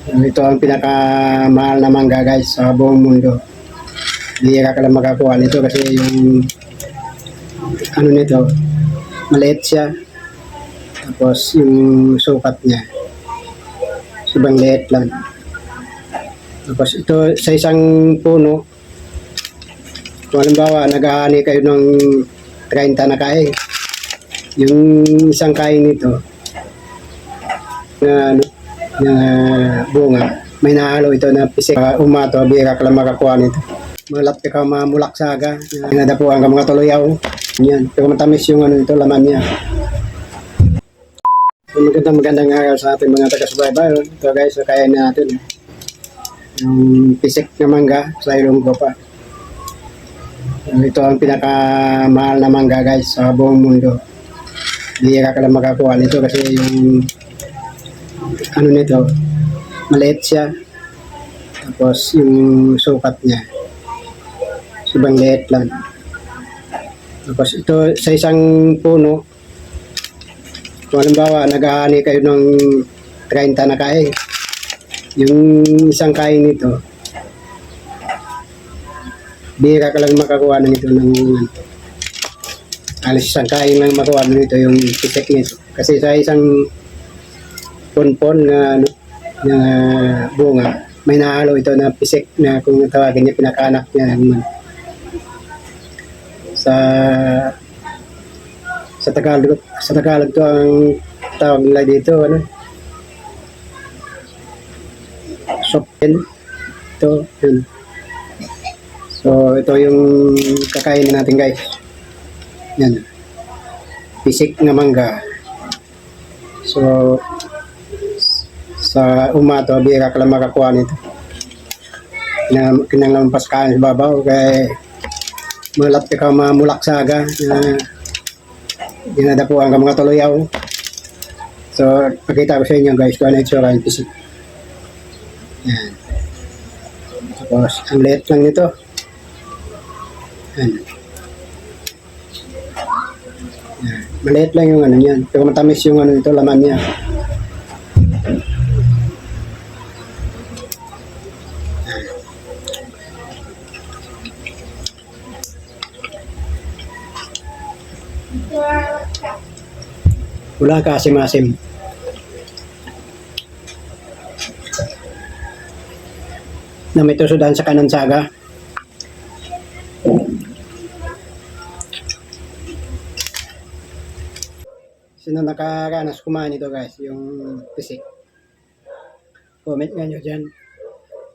Ito ang pinakamahal na mangga guys sa buong mundo. Bihira ka lang makakuha nito kasi yung ano nito, maliit siya. Tapos yung sukat niya, sobrang liit lang. Tapos ito sa isang puno, kung halimbawa naghahani kayo ng 30 na kain, yung isang kain nito na, ano, na bunga, may nahalo ito na pisik. Umato, bihira ka lang makakuha nito. Malap ka mamulaksaga, nadapuan ka mga tuluyaw. Yan, pero matamis yung ano ito, laman niya. So, magandang araw sa ating mga taga-subaybay. Ito guys, so kaya natin yung pisik na mangga sa ilong ko pa. Ito ang pinakamahal na mangga guys sa buong mundo. Bihira ka lang makakuha nito kasi yung ano nito, maliit siya. Tapos yung sukat niya, sobrang liit lang. Tapos ito sa isang puno, kung halimbawa naghahani kayo ng 30 na kain, yung isang kain nito, bihira ka lang makakuha ng ito ng alas isang kain lang makuha nito yung pisik nito. Kasi sa isang ponpon na, ano, na bunga, may nahalo ito na pisik na kung tawagin niya pinakaanak niya naman. Sa Tagalog to ang tawag nila dito, ano, sopin. Ito, yun. So ito yung kakainin natin guys. Yan, pisik na mangga. So sa umato, bihira ka lang makakuha nito. Kinalampas ka sa babaw kay malap ka mamulaksaga na dinadapuan ka mga tuluyaw. So pakita ko sa inyo guys kung ano yung tsura yung pisik. Yan. Tapos ang liit lang nito. Yan. Yan. Maliit lang yung ano niyan, pero matamis yung ano nito, laman niya. Wala ka asim-asim. Na may tusudan sa kanan saga. Sino nakaranas kumain ito guys, yung pisik? Comment nga nyo dyan.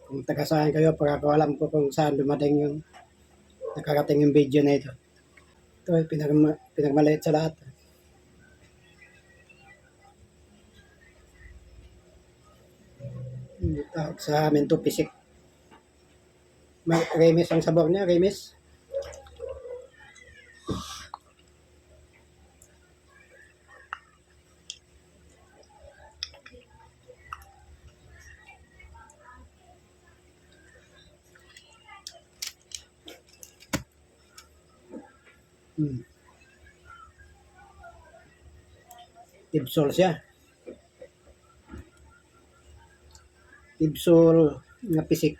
Kung taga-saan kayo, para ko alam ko kung saan dumating yung nakarating yung video na ito. Ito ay pinagmaliit sa lahat. Tawag sa amin to pisik. Remis ang sabor niya, remis. Tibsol siya. Tibsol nga pisik.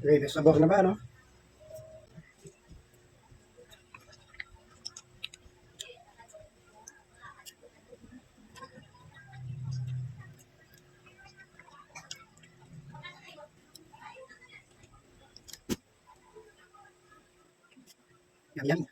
Remis sabor na ba, no? Yan, yan.